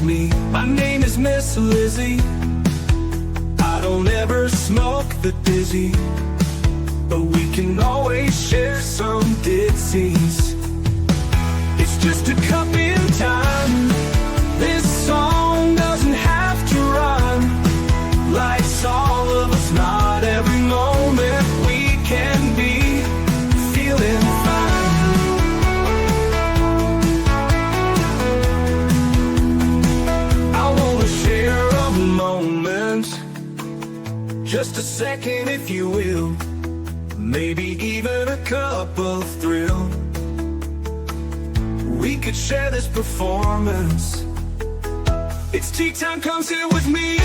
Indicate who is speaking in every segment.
Speaker 1: me. My name is Miss Lizzie. I don't ever smoke the dizzy, but we can always share some ditsies. It's just a cup in time. This song doesn't have to run. Life's all of us, not every moment we can be feeling fine. I wanna share a moment, just a second if you will, maybe even a cup of thrill. We could share this performance. It's tea time, come sit with me.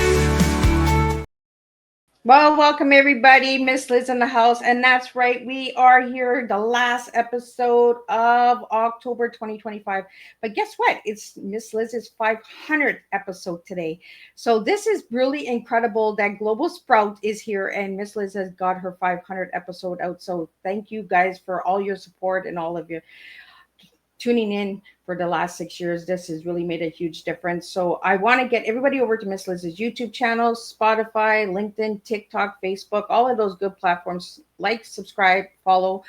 Speaker 2: Well, welcome everybody. Miss Liz in the house. And that's right, we are here, the last episode of October 2025. But guess what? It's Miss Liz's 500th episode today. So this is really incredible that Global Sprout is here and Miss Liz has got her 500th episode out. So thank you guys for all your support and all of you tuning in for the last 6 years. This has really made a huge difference. So I want to get everybody over to Miss Liz's YouTube channel, Spotify, LinkedIn, TikTok, Facebook, all of those good platforms. Like, subscribe, follow,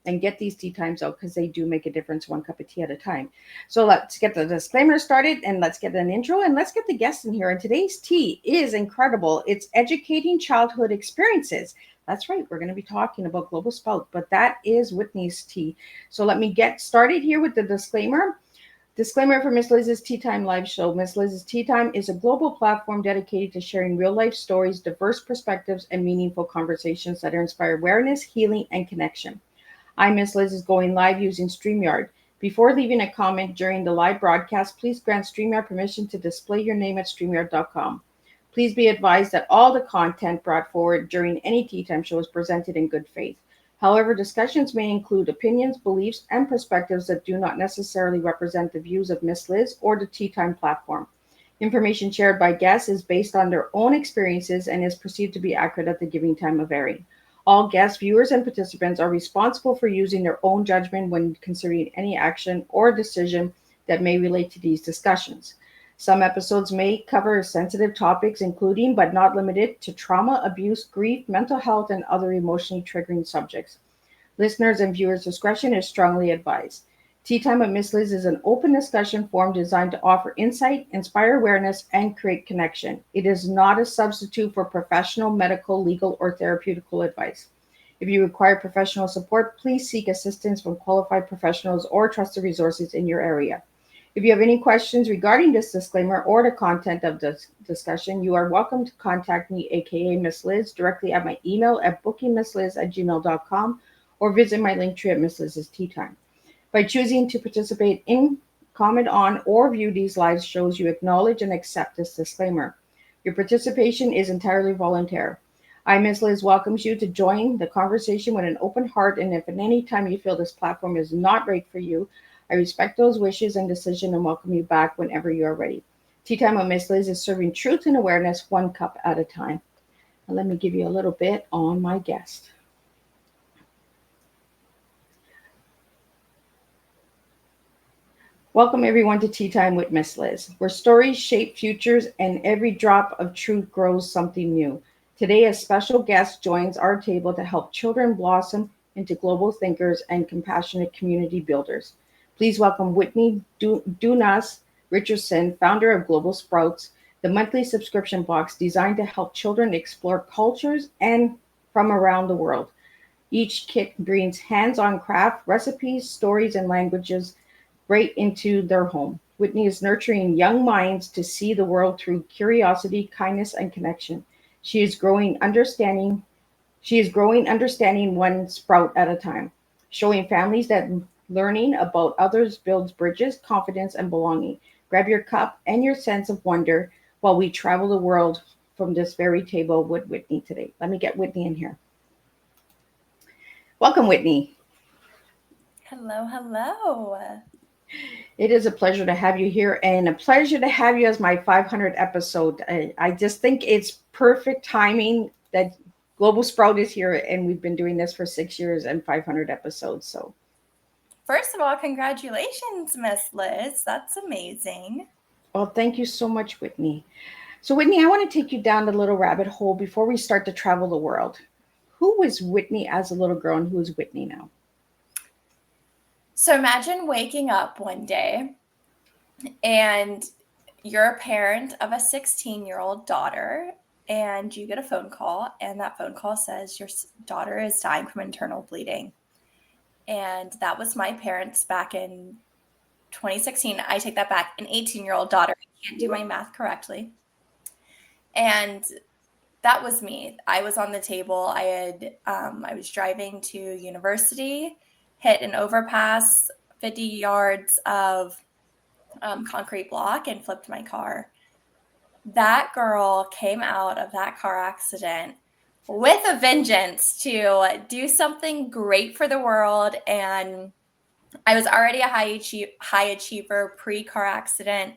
Speaker 2: and get these tea times out because they do make a difference one cup of tea at a time. So let's get the disclaimer started and let's get an intro and let's get the guests in here. And today's tea is incredible. It's educating childhood experiences. That's right. We're going to be talking about Global Sprout, but that is Whitney's tea. So let me get started here with the disclaimer. Disclaimer for Miss Liz's Tea Time live show. Miss Liz's Tea Time is a global platform dedicated to sharing real life stories, diverse perspectives, and meaningful conversations that inspire awareness, healing, and connection. I'm Miss Liz is going live using StreamYard. Before leaving a comment during the live broadcast, please grant StreamYard permission to display your name at StreamYard.com. Please be advised that all the content brought forward during any Tea Time show is presented in good faith. However, discussions may include opinions, beliefs, and perspectives that do not necessarily represent the views of Miss Liz or the Tea Time platform. Information shared by guests is based on their own experiences and is perceived to be accurate at the giving time of airing. All guests, viewers, and participants are responsible for using their own judgment when considering any action or decision that may relate to these discussions. Some episodes may cover sensitive topics, including but not limited to trauma, abuse, grief, mental health, and other emotionally triggering subjects. Listeners and viewers' discretion is strongly advised. Tea Time with Miss Liz is an open discussion forum designed to offer insight, inspire awareness, and create connection. It is not a substitute for professional, medical, legal, or therapeutical advice. If you require professional support, please seek assistance from qualified professionals or trusted resources in your area. If you have any questions regarding this disclaimer or the content of this discussion, you are welcome to contact me, aka Miss Liz, directly at my email at bookingmissliz@gmail.com or visit my link tree at Miss Liz's Tea Time. By choosing to participate in, comment on, or view these live shows, you acknowledge and accept this disclaimer. Your participation is entirely voluntary. I, Miss Liz, welcomes you to join the conversation with an open heart, and if at any time you feel this platform is not right for you, I respect those wishes and decision and welcome you back whenever you are ready. Tea Time with Miss Liz is serving truth and awareness one cup at a time. And let me give you a little bit on my guest. Welcome everyone to Tea Time with Miss Liz, where stories shape futures and every drop of truth grows something new. Today, a special guest joins our table to help children blossom into global thinkers and compassionate community builders. Please welcome Whitney Dunas Richardson, founder of Global Sprouts, the monthly subscription box designed to help children explore cultures and from around the world. Each kit brings hands-on craft, recipes, stories, and languages right into their home. Whitney is nurturing young minds to see the world through curiosity, kindness, and connection. She is growing understanding one sprout at a time, showing families that learning about others builds bridges, confidence, and belonging. Grab your cup and your sense of wonder while we travel the world from this very table with Whitney today. Let me get Whitney in here. Welcome, Whitney.
Speaker 3: Hello, hello.
Speaker 2: It is a pleasure to have you here and a pleasure to have you as my 500th episode. I just think it's perfect timing that Global Sprout is here and we've been doing this for 6 years and 500 episodes. So,
Speaker 3: first of all, congratulations, Miss Liz. That's amazing.
Speaker 2: Well, thank you so much, Whitney. So, Whitney, I want to take you down the little rabbit hole before we start to travel the world. Who was Whitney as a little girl and who is Whitney now?
Speaker 3: So imagine waking up one day and you're a parent of a 16-year-old daughter, and you get a phone call, and that phone call says your daughter is dying from internal bleeding. And that was my parents back in 2016. I take that back, an 18-year-old daughter. I can't do my math correctly. And that was me. I was on the table. I was driving to university, hit an overpass, 50 yards of concrete block, and flipped my car. That girl came out of that car accident with a vengeance to do something great for the world. And I was already a high achiever pre-car accident,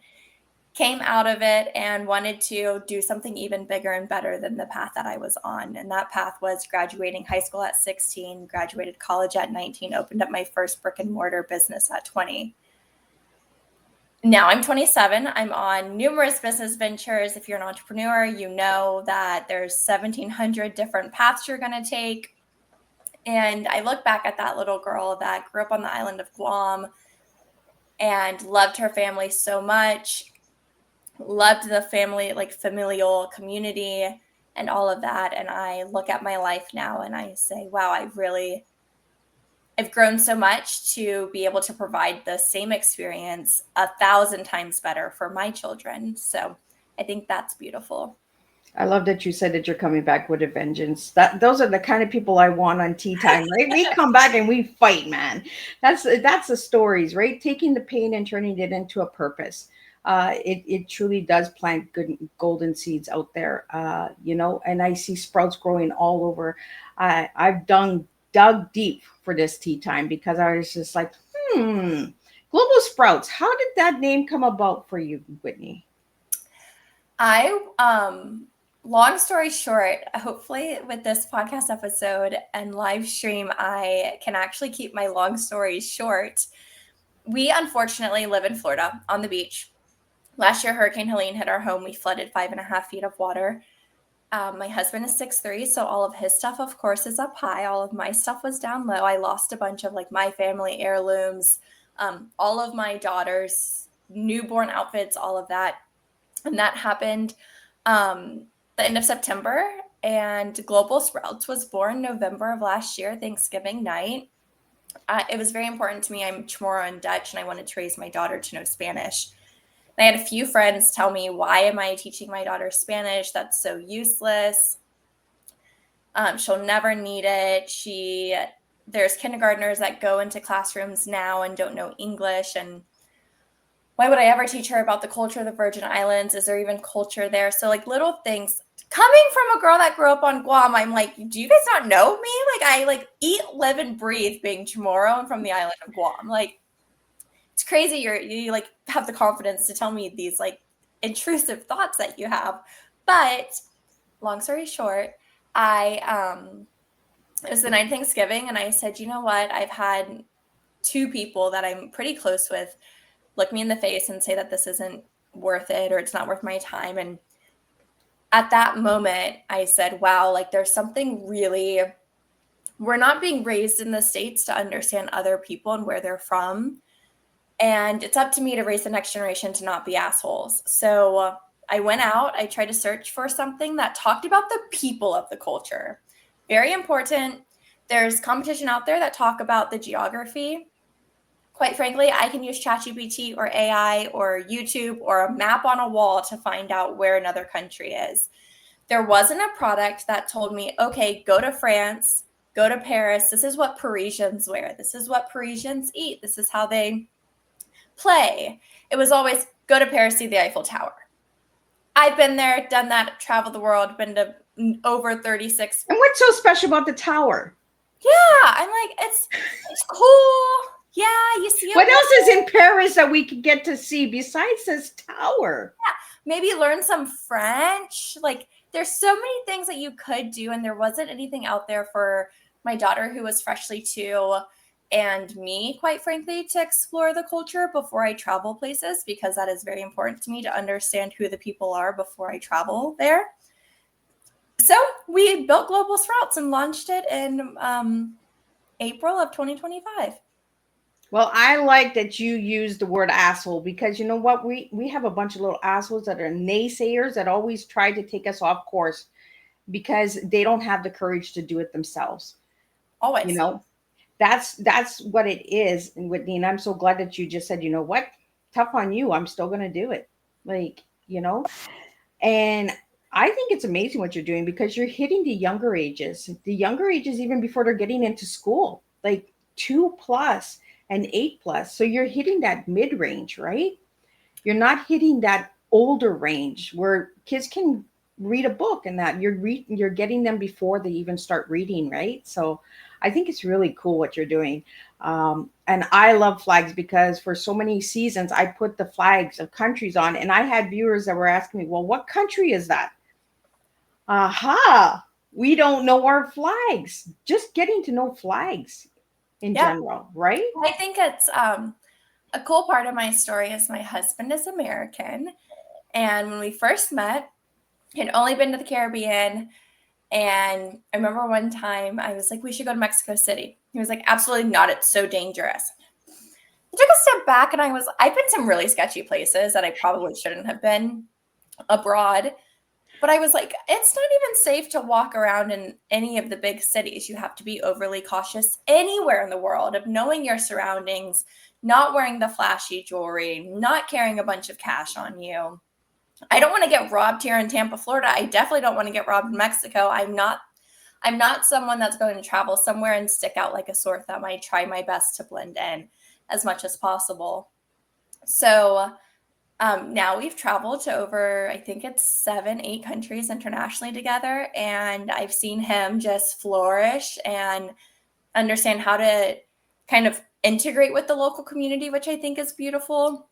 Speaker 3: came out of it and wanted to do something even bigger and better than the path that I was on. And that path was graduating high school at 16, graduated college at 19, opened up my first brick and mortar business at 20. Now I'm 27. I'm on numerous business ventures. If you're an entrepreneur, you know that there's 1,700 different paths you're going to take. And I look back at that little girl that grew up on the island of Guam and loved her family so much, loved the family, like familial community and all of that. And I look at my life now and I say, wow, I've grown so much to be able to provide the same experience 1,000 times better for my children. So I think that's beautiful.
Speaker 2: I love that you said that you're coming back with a vengeance. That those are the kind of people I want on Tea Time, right? We come back and we fight, man. That's the stories, right? Taking the pain and turning it into a purpose. It truly does plant good golden seeds out there, and I see sprouts growing all over. I've dug deep for this Tea Time because I was just like, global sprouts. How did that name come about for you, Whitney?
Speaker 3: Long story short, hopefully with this podcast episode and live stream, I can actually keep my long stories short. We unfortunately live in Florida on the beach. Last year, Hurricane Helene hit our home. We flooded 5.5 feet of water. My husband is 6'3", so all of his stuff, of course, is up high. All of my stuff was down low. I lost a bunch of like my family heirlooms, all of my daughter's newborn outfits, all of that. And that happened the end of September. And Global Sprouts was born November of last year, Thanksgiving night. It was very important to me. I'm Chamorro and Dutch, and I wanted to raise my daughter to know Spanish. And I had a few friends tell me, why am I teaching my daughter Spanish? That's so useless. She'll never need it. There's kindergartners that go into classrooms now and don't know English. And why would I ever teach her about the culture of the Virgin Islands? Is there even culture there? So like little things coming from a girl that grew up on Guam, I'm like, do you guys not know me? Like I eat, live, and breathe being Chamorro and from the island of Guam. Like, it's crazy you like have the confidence to tell me these like intrusive thoughts that you have. But long story short, it was the night of Thanksgiving, and I said, you know what? I've had two people that I'm pretty close with look me in the face and say that this isn't worth it or it's not worth my time. And at that moment, I said, wow, like there's something really, we're not being raised in the States to understand other people and where they're from. And it's up to me to raise the next generation to not be assholes. So I went out, I tried to search for something that talked about the people of the culture. Very important. There's competition out there that talk about the geography. Quite frankly, I can use ChatGPT or AI or YouTube or a map on a wall to find out where another country is. There wasn't a product that told me, okay, go to France, go to Paris. This is what Parisians wear. This is what Parisians eat. This is how they play. It was always go to Paris, see the Eiffel Tower. I've been there, done that, traveled the world, been to over 36.
Speaker 2: And what's so special about the tower?
Speaker 3: Yeah, I'm like, it's cool. Yeah, you see it.
Speaker 2: What else is in Paris that we could get to see besides this tower?
Speaker 3: Yeah, maybe learn some French. Like, there's so many things that you could do, and there wasn't anything out there for my daughter who was freshly 2. and me, quite frankly, to explore the culture before I travel places, because that is very important to me to understand who the people are before I travel there. So we built Global Sprouts and launched it in April of 2025.
Speaker 2: Well, I like that you use the word asshole, because you know what? We have a bunch of little assholes that are naysayers that always try to take us off course because they don't have the courage to do it themselves.
Speaker 3: Always.
Speaker 2: You know, that's what it is. And Whitney, and I'm so glad that you just said, you know what? Tough on you. I'm still gonna do it. Like, you know, and I think it's amazing what you're doing because you're hitting the younger ages even before they're getting into school, like 2+ and 8+. So you're hitting that mid range, right? You're not hitting that older range where kids can read a book, and that you're getting them before they even start reading, right? So I think it's really cool what you're doing. And I love flags because for so many seasons I put the flags of countries on, and I had viewers that were asking me, well, what country is that? Aha, we don't know our flags. Just getting to know flags in general, right?
Speaker 3: I think it's a cool part of my story is my husband is American. And when we first met, he'd only been to the Caribbean. And I remember one time I was like, we should go to Mexico City. He was like, absolutely not. It's so dangerous. I took a step back and I've been some really sketchy places that I probably shouldn't have been abroad. But I was like, it's not even safe to walk around in any of the big cities. You have to be overly cautious anywhere in the world of knowing your surroundings, not wearing the flashy jewelry, not carrying a bunch of cash on you. I don't want to get robbed here in Tampa, Florida. I definitely don't want to get robbed in Mexico. I'm not someone that's going to travel somewhere and stick out like a sore thumb. I try my best to blend in as much as possible. So now we've traveled to over, I think it's 7-8 countries internationally together. And I've seen him just flourish and understand how to kind of integrate with the local community, which I think is beautiful.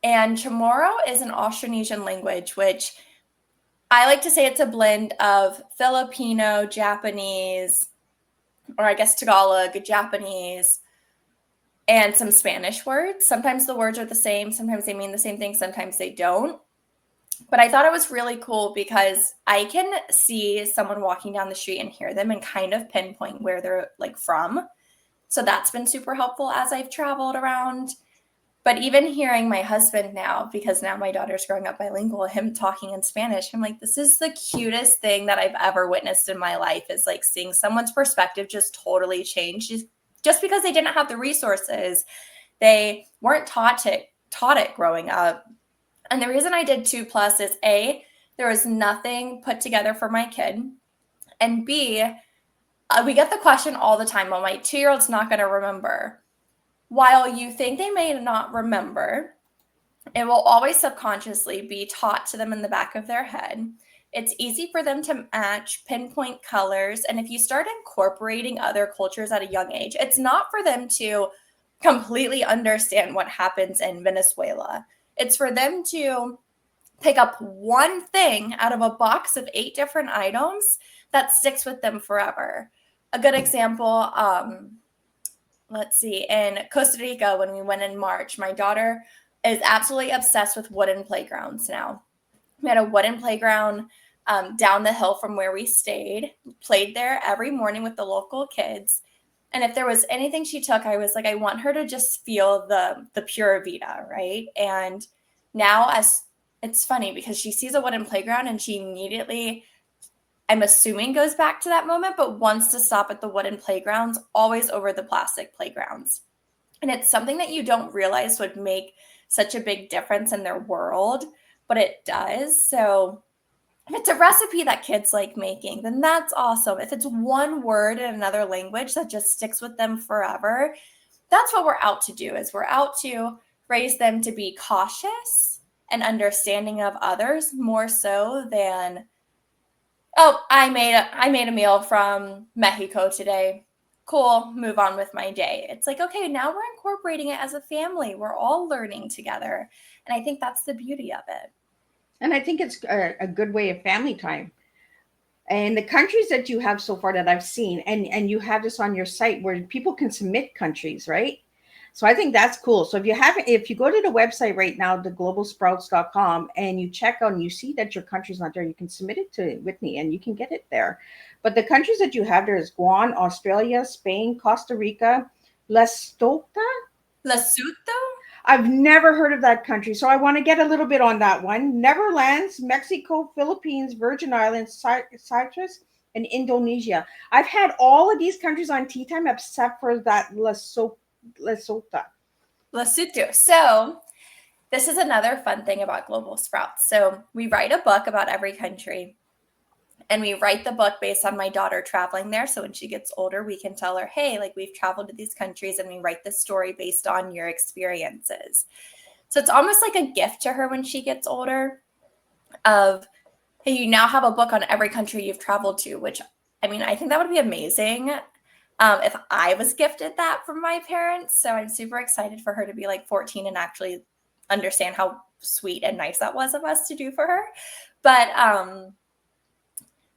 Speaker 3: And Chamorro is an Austronesian language, which I like to say it's a blend of Filipino, Japanese, or I guess Tagalog, Japanese, and some Spanish words. Sometimes the words are the same. Sometimes they mean the same thing. Sometimes they don't. But I thought it was really cool because I can see someone walking down the street and hear them and kind of pinpoint where they're like from. So that's been super helpful as I've traveled around. But even hearing my husband now, because now my daughter's growing up bilingual, him talking in Spanish, I'm like, this is the cutest thing that I've ever witnessed in my life, is like seeing someone's perspective just totally change. Just because they didn't have the resources, they weren't taught it growing up. And the reason I did 2+ is A, there was nothing put together for my kid. And B, we get the question all the time, well, my 2-year-old's not going to remember. While you think they may not remember, it will always subconsciously be taught to them in the back of their head. It's easy for them to match, pinpoint colors. And if you start incorporating other cultures at a young age, it's not for them to completely understand what happens in Venezuela. It's for them to pick up one thing out of a box of 8 different items that sticks with them forever. A good example, let's see, in Costa Rica, when we went in March, my daughter is absolutely obsessed with wooden playgrounds now. We had a wooden playground down the hill from where we stayed, played there every morning with the local kids. And if there was anything she took, I was like, I want her to just feel the pure vida, right? And now it's funny because she sees a wooden playground and she immediately, I'm assuming, goes back to that moment, but wants to stop at the wooden playgrounds, always over the plastic playgrounds. And it's something that you don't realize would make such a big difference in their world, but it does. So if it's a recipe that kids like making, then that's awesome. If it's one word in another language that just sticks with them forever, that's what we're out to do, is we're out to raise them to be cautious and understanding of others more so than, oh, I made a meal from Mexico today. Cool, move on with my day. It's like, okay, now we're incorporating it as a family. We're all learning together. And I think that's the beauty of it.
Speaker 2: And I think it's a good way of family time. And the countries that you have so far that I've seen, and you have this on your site where people can submit countries, right? So I think that's cool. So if you go to the website right now, theglobalsprouts.com, and you check out and you see that your country's not there, you can submit it to Whitney and you can get it there. But the countries that you have there is Guam, Australia, Spain, Costa Rica, Lesotho.
Speaker 3: Lesotho?
Speaker 2: I've never heard of that country, so I want to get a little bit on that one. Netherlands, Mexico, Philippines, Virgin Islands, Cyprus, and Indonesia. I've had all of these countries on Tea Time except for that Lesotho.
Speaker 3: Lesotho. So this is another fun thing about Global Sprouts. So we write a book about every country, and we write the book based on my daughter traveling there. So when she gets older, we can tell her, hey, like we've traveled to these countries and we write this story based on your experiences. So it's almost like a gift to her when she gets older of, hey, you now have a book on every country you've traveled to, which, I mean, I think that would be amazing if I was gifted that from my parents. So I'm super excited for her to be like 14 and actually understand how sweet and nice that was of us to do for her. But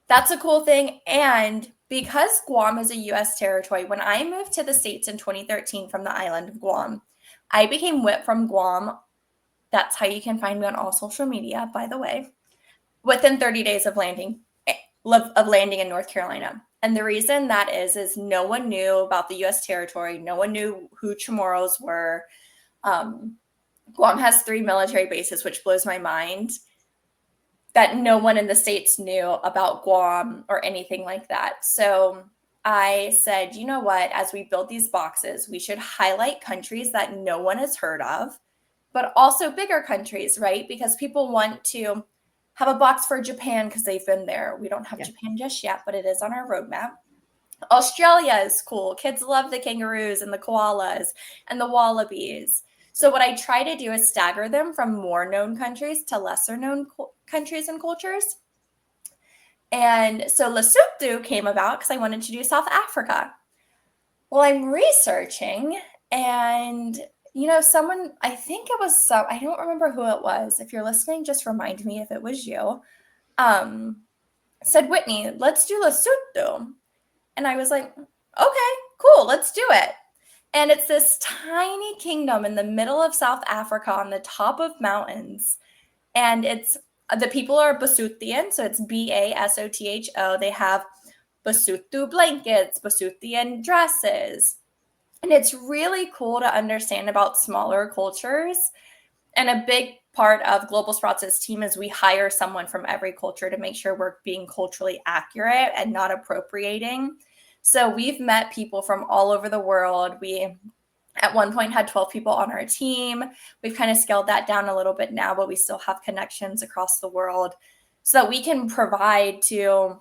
Speaker 3: that's a cool thing. And because Guam is a U.S. territory, when I moved to the States in 2013 from the island of Guam, I became Whip from Guam. That's how you can find me on all social media, by the way, within 30 days of landing in North Carolina. And the reason that is no one knew about the U.S. territory. No one knew who Chamorros were. Guam has 3 military bases, which blows my mind that no one in the States knew about Guam or anything like that. So I said, you know what, as we build these boxes, we should highlight countries that no one has heard of, but also bigger countries, right? Because people want to have a box for Japan because they've been there. We don't have Japan just yet, but it is on our roadmap. Australia is cool. Kids love the kangaroos and the koalas and the wallabies. So what I try to do is stagger them from more known countries to lesser known countries and cultures. And so Lesotho came about because I wanted to do South Africa. Well, I'm researching and, you know, someone, I think it was I don't remember who it was. If you're listening, just remind me if it was you, said, Whitney, let's do Lesotho. And I was like, okay, cool, let's do it. And it's this tiny kingdom in the middle of South Africa on the top of mountains. And the people are Basothian, so it's Basotho. They have Basotho blankets, Basothian dresses. And it's really cool to understand about smaller cultures. And a big part of Global Sprouts' team is we hire someone from every culture to make sure we're being culturally accurate and not appropriating. So we've met people from all over the world. We, at one point, had 12 people on our team. We've kind of scaled that down a little bit now, but we still have connections across the world so that we can provide to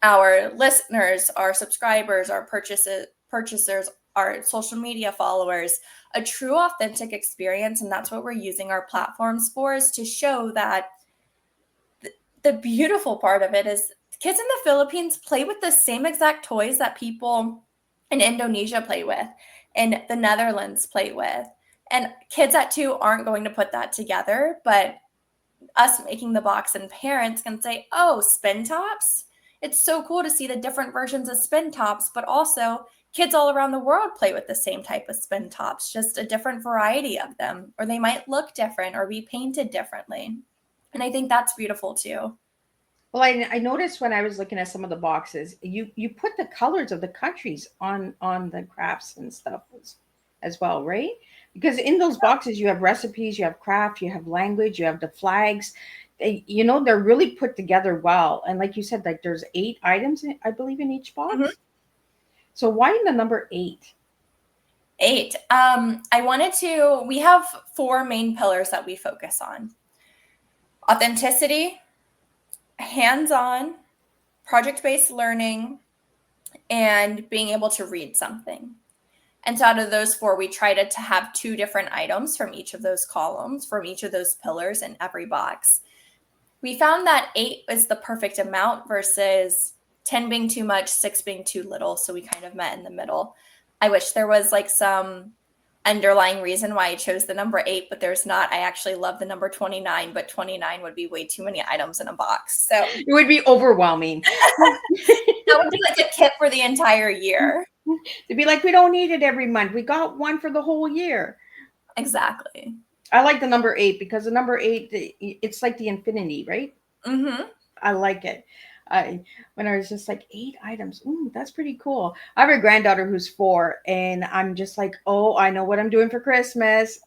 Speaker 3: our listeners, our subscribers, our purchasers, our social media followers, a true authentic experience. And that's what we're using our platforms for, is to show that the beautiful part of it is kids in the Philippines play with the same exact toys that people in Indonesia play with and the Netherlands play with. And kids at 2 aren't going to put that together, but us making the box and parents can say, oh, spin tops. It's so cool to see the different versions of spin tops, but also kids all around the world play with the same type of spin tops, just a different variety of them, or they might look different or be painted differently. And I think that's beautiful too.
Speaker 2: Well, I noticed when I was looking at some of the boxes, you put the colors of the countries on the crafts and stuff as well, right? Because in those boxes you have recipes, you have craft, you have language, you have the flags. They're really put together well. And like you said, like there's 8 items, I believe, in each box. Mm-hmm. So why the number 8?
Speaker 3: 8. We have 4 main pillars that we focus on: authenticity, hands-on, project-based learning, and being able to read something. And so out of those 4, we try to have 2 different items from each of those columns, from each of those pillars in every box. We found that 8 is the perfect amount versus 10 being too much, 6 being too little. So we kind of met in the middle. I wish there was like some underlying reason why I chose the number 8, but there's not. I actually love the number 29, but 29 would be way too many items in a box. So
Speaker 2: It would be overwhelming.
Speaker 3: that would be like a kit for the entire year.
Speaker 2: To be like, we don't need it every month. We got one for the whole year.
Speaker 3: Exactly.
Speaker 2: I like the number 8 because the number 8, it's like the infinity, right?
Speaker 3: Mm-hmm.
Speaker 2: I like it. When I was just like 8 items, that's pretty cool. I have a granddaughter who's 4, and I'm just like, oh, I know what I'm doing for Christmas.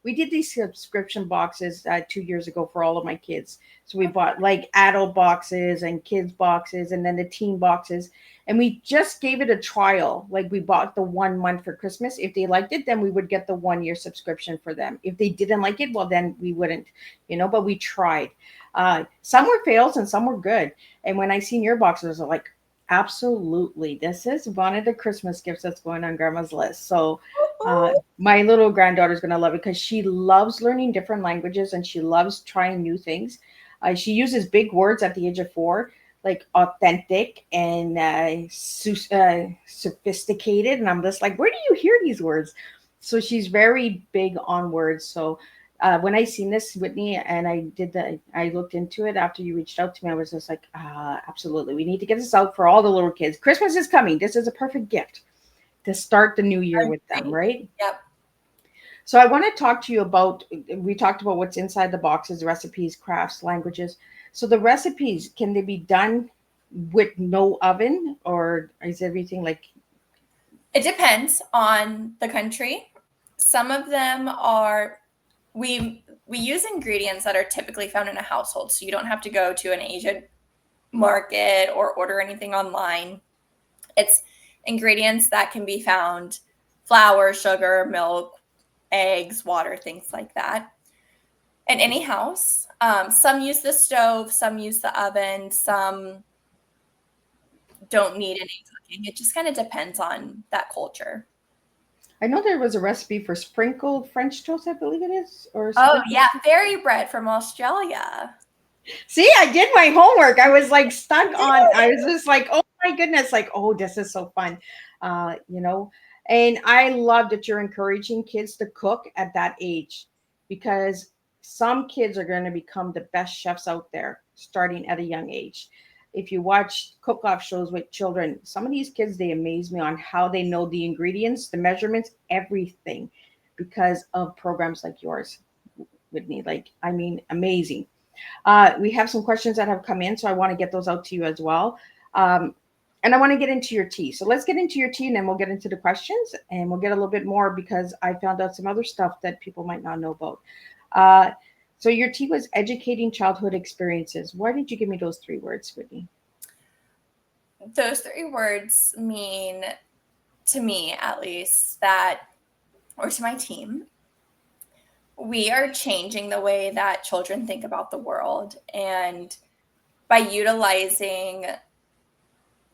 Speaker 2: We did these subscription boxes 2 years ago for all of my kids. So we bought like adult boxes and kids boxes, and then the teen boxes. And we just gave it a trial. Like we bought the 1 month for Christmas. If they liked it, then we would get the 1 year subscription for them. If they didn't like it, well, then we wouldn't, but we tried. Some were fails and some were good. And when I seen your boxes, I was like, absolutely, this is one of the Christmas gifts that's going on Grandma's list. So my little granddaughter's going to love it because she loves learning different languages and she loves trying new things. She uses big words at the age of 4, like authentic and sophisticated. And I'm just like, where do you hear these words? So she's very big on words. So when I seen this, Whitney, and I looked into it after you reached out to me, I was just like, absolutely. We need to get this out for all the little kids. Christmas is coming. This is a perfect gift to start the new year with them, right?
Speaker 3: Yep.
Speaker 2: So I want to talk to you about, we talked about what's inside the boxes, recipes, crafts, languages. So the recipes, can they be done with no oven, or is everything like?
Speaker 3: It depends on the country. Some of them are, we use ingredients that are typically found in a household. So you don't have to go to an Asian market or order anything online. It's ingredients that can be found: flour, sugar, milk, eggs, water, things like that. In any house, some use the stove, some use the oven, some don't need any cooking. It just kind of depends on that culture.
Speaker 2: I know there was a recipe for sprinkled French toast, I believe it is. Or
Speaker 3: Oh, yeah, fairy bread from Australia.
Speaker 2: See, I did my homework. I was like stuck on, I was just like, oh my goodness, like, oh, this is so fun. And I love that you're encouraging kids to cook at that age, because some kids are going to become the best chefs out there starting at a young age. If you watch cook-off shows with children, some of these kids, they amaze me on how they know the ingredients, the measurements, everything, because of programs like yours, Whitney. Like, I mean, amazing. We have some questions that have come in, so I want to get those out to you as well. And I want to get into your tea. So let's get into your tea, and then we'll get into the questions, and we'll get a little bit more, because I found out some other stuff that people might not know about. So your tea was educating childhood experiences. Why did you give me those 3 words, Whitney?
Speaker 3: Those 3 words mean, to me at least, that, or to my team, we are changing the way that children think about the world. And by utilizing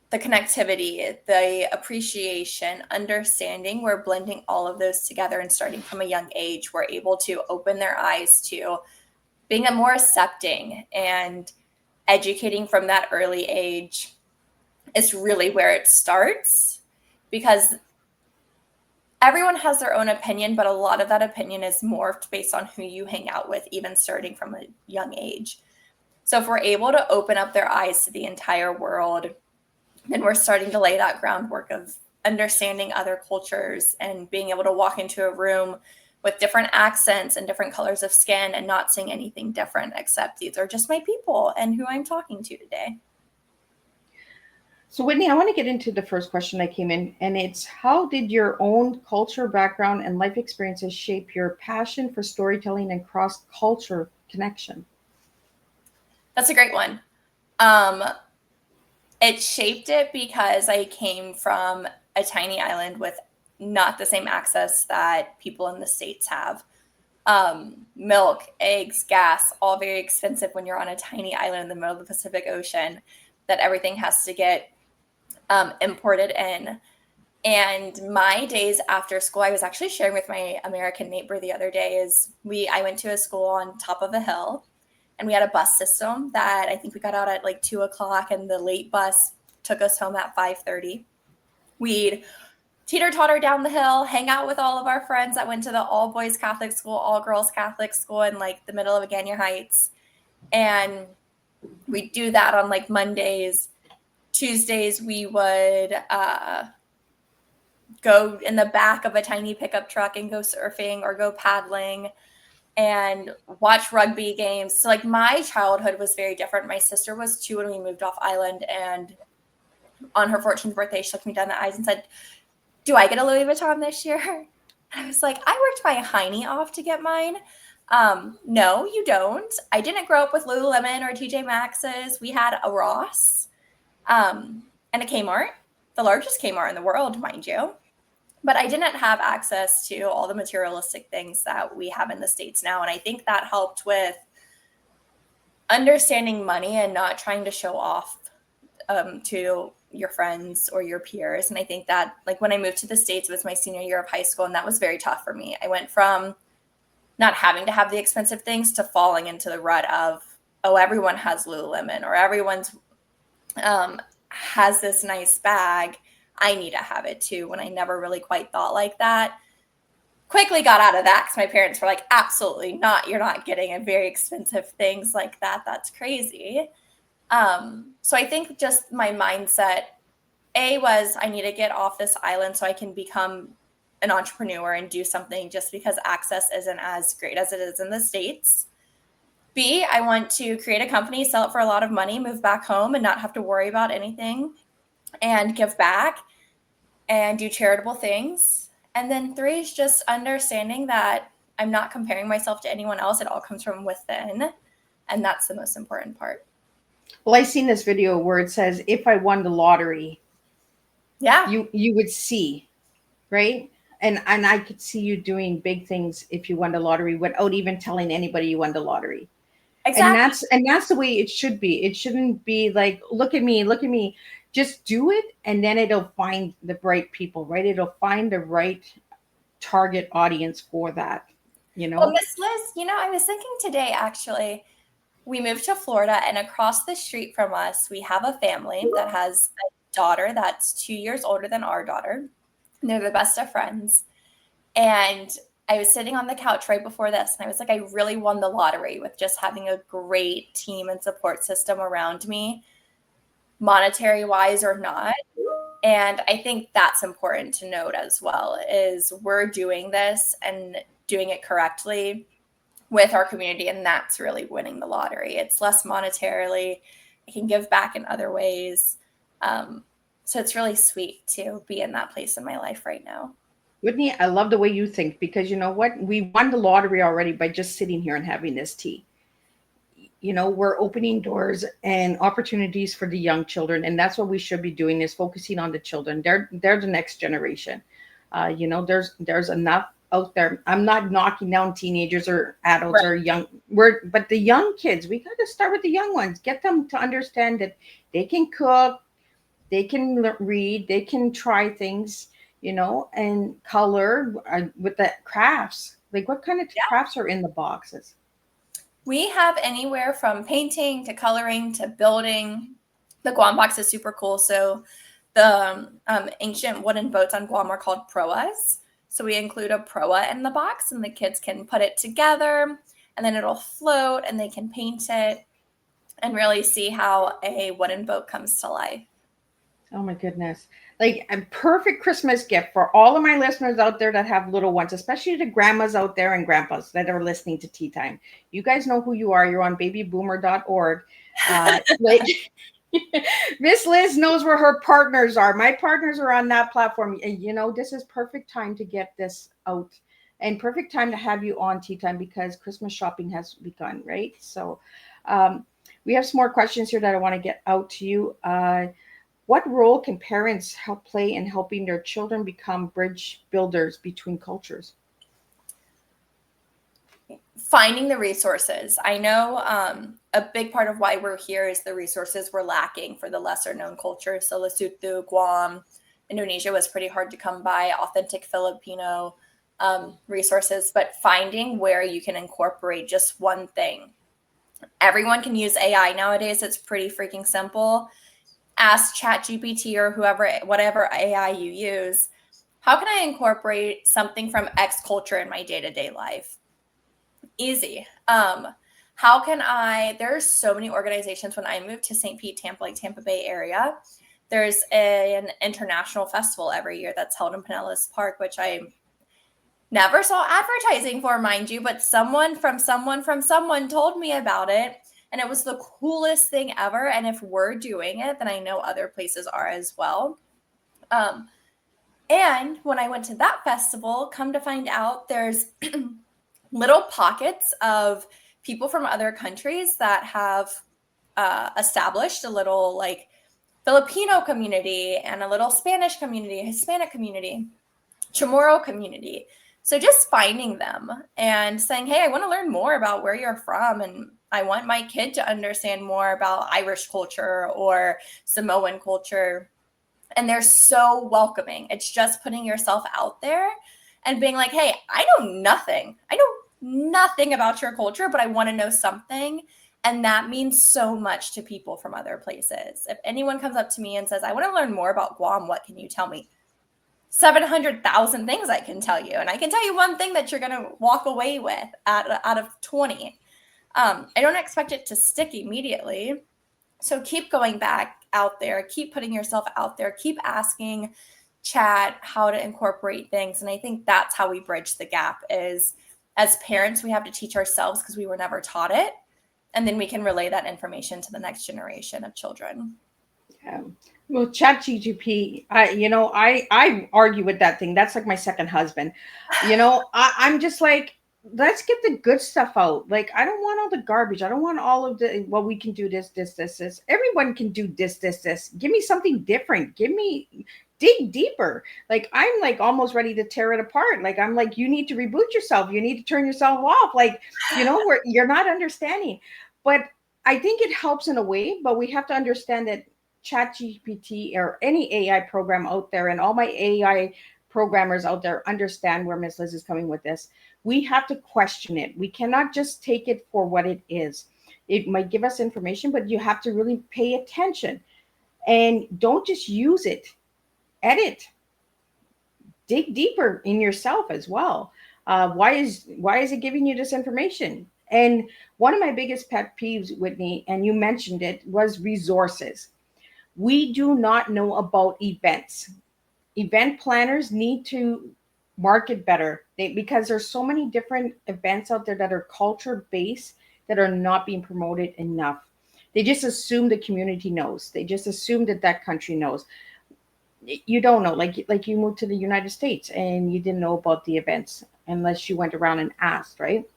Speaker 3: the connectivity, the appreciation, understanding, we're blending all of those together, and starting from a young age, we're able to open their eyes to being a more accepting, and educating from that early age is really where it starts, because everyone has their own opinion, but a lot of that opinion is morphed based on who you hang out with, even starting from a young age. So if we're able to open up their eyes to the entire world, then we're starting to lay that groundwork of understanding other cultures, and being able to walk into a room with different accents and different colors of skin and not seeing anything different, except these are just my people and who I'm talking to today.
Speaker 2: So Whitney, I want to get into the first question that came in, and it's, how did your own culture, background, and life experiences shape your passion for storytelling and cross-culture connection?
Speaker 3: That's a great one. It shaped it because I came from a tiny island with not the same access that people in the States have. Milk, eggs, gas, all very expensive when you're on a tiny island in the middle of the Pacific Ocean, that everything has to get imported in. And my days after school, I was actually sharing with my American neighbor the other day, I went to a school on top of a hill, and we had a bus system that I think we got out at like 2:00, and the late bus took us home at 5:30. We'd teeter-totter down the hill, hang out with all of our friends that went to the all-boys Catholic school, all-girls Catholic school in like the middle of Agania Heights. And we'd do that on like Mondays. Tuesdays, we would go in the back of a tiny pickup truck and go surfing or go paddling and watch rugby games. So like my childhood was very different. My sister was 2 when we moved off island, and on her 14th birthday, she looked me down the eyes and said, "Do I get a Louis Vuitton this year?" And I was like, "I worked my hiney off to get mine." No, you don't. I didn't grow up with Lululemon or TJ Maxx's. We had a Ross and a Kmart, the largest Kmart in the world, mind you. But I didn't have access to all the materialistic things that we have in the States now. And I think that helped with understanding money and not trying to show off to your friends or your peers. And I think that like when I moved to the States, it was my senior year of high school, and that was very tough for me. I went from not having to have the expensive things to falling into the rut of, oh, everyone has Lululemon or everyone's has this nice bag. I need to have it too, when I never really quite thought like that. Quickly got out of that because my parents were like, absolutely not. You're not getting a very expensive things like that. That's crazy. So I think just my mindset, was I need to get off this island so I can become an entrepreneur and do something, just because access isn't as great as it is in the States. B, I want to create a company, sell it for a lot of money, move back home and not have to worry about anything, and give back and do charitable things. And then 3 is just understanding that I'm not comparing myself to anyone else. It all comes from within. And that's the most important part.
Speaker 2: Well, I seen this video where it says, if I won the lottery,
Speaker 3: Yeah.
Speaker 2: you would see, right? And I could see you doing big things if you won the lottery without even telling anybody you won the lottery.
Speaker 3: Exactly.
Speaker 2: And that's the way it should be. It shouldn't be like, look at me, look at me. Just do it, and then it'll find the right people, right? It'll find the right target audience for that, you know?
Speaker 3: Well, Miss Liz, I was thinking today, actually, we moved to Florida, and across the street from us, we have a family that has a daughter that's 2 years older than our daughter. And they're the best of friends. And I was sitting on the couch right before this, and I was like, I really won the lottery with just having a great team and support system around me, monetary wise or not. And I think that's important to note as well, is we're doing this and doing it correctly with our community, and that's really winning the lottery. It's less monetarily. I can give back in other ways. So it's really sweet to be in that place in my life right now.
Speaker 2: Whitney, I love the way you think, because you know what? We won the lottery already by just sitting here and having this tea. We're opening doors and opportunities for the young children, and that's what we should be doing, is focusing on the children. They're the next generation. There's enough out there. I'm not knocking down teenagers or adults or young. But the young kids, we got to start with the young ones. Get them to understand that they can cook, they can read, they can try things, and color with the crafts. Like, what kind of crafts are in the boxes?
Speaker 3: We have anywhere from painting to coloring to building. The Guam box is super cool. So the ancient wooden boats on Guam are called proas. So we include a proa in the box, and the kids can put it together, and then it'll float, and they can paint it and really see how a wooden boat comes to life.
Speaker 2: Oh my goodness. Like a perfect Christmas gift for all of my listeners out there that have little ones, especially the grandmas out there and grandpas that are listening to Tea Time. You guys know who you are. You're on babyboomer.org. Miss Liz knows where her partners are. My partners are on that platform. And this is perfect time to get this out, and perfect time to have you on Tea Time, because Christmas shopping has begun, right? So we have some more questions here that I want to get out to you. What role can parents help play in helping their children become bridge builders between cultures?
Speaker 3: Finding the resources. I know a big part of why we're here is the resources we're lacking for the lesser known cultures. So Lesotho, Guam, Indonesia was pretty hard to come by, authentic Filipino resources, but finding where you can incorporate just one thing. Everyone can use AI nowadays. It's pretty freaking simple. Ask ChatGPT or whatever AI you use, how can I incorporate something from X culture in my day-to-day life? Easy. How can there's so many organizations. When I moved to St. Pete, Tampa Bay area, there's an international festival every year that's held in Pinellas Park, which I never saw advertising for, mind you, but someone told me about it. And it was the coolest thing ever. And if we're doing it, then I know other places are as well. And when I went to that festival, come to find out there's little pockets of people from other countries that have established a little like Filipino community and a little Spanish community, Hispanic community, Chamorro community. So just finding them and saying, hey, I want to learn more about where you're from. And I want my kid to understand more about Irish culture or Samoan culture. And they're so welcoming. It's just putting yourself out there and being like, hey, I know nothing about your culture, but I want to know something. And that means so much to people from other places. If anyone comes up to me and says, I want to learn more about Guam, what can you tell me? 700,000 things I can tell you. And I can tell you one thing that you're going to walk away with out of 20. I don't expect it to stick immediately. So keep going back out there, keep putting yourself out there, keep asking chat how to incorporate things. And I think that's how we bridge the gap is as parents, we have to teach ourselves because we were never taught it. And then we can relay that information to the next generation of children.
Speaker 2: Yeah. Well, ChatGPT, I argue with that thing. That's like my second husband. I'm just like, let's get the good stuff out. Like, I don't want all the garbage. I don't want all of the, well, we can do this. Everyone can do this. Give me something different. Dig deeper. Like, I'm like almost ready to tear it apart. Like, I'm like, you need to reboot yourself. You need to turn yourself off. Like, where you're not understanding. But I think it helps in a way, but we have to understand that ChatGPT or any AI program out there, and all my AI programmers out there understand where Miss Liz is coming with this. We have to question it. We cannot just take it for what it is. It might give us information, but you have to really pay attention and don't just use it. Edit. Dig deeper in yourself as well. Why is it giving you this information? And one of my biggest pet peeves, Whitney, and you mentioned it, was resources. We do not know about events. Event planners need to market better because there's so many different events out there that are culture based that are not being promoted enough. They just assume the community knows. They just assume that country knows. You don't know. Like you moved to the United States and you didn't know about the events unless you went around and asked, right?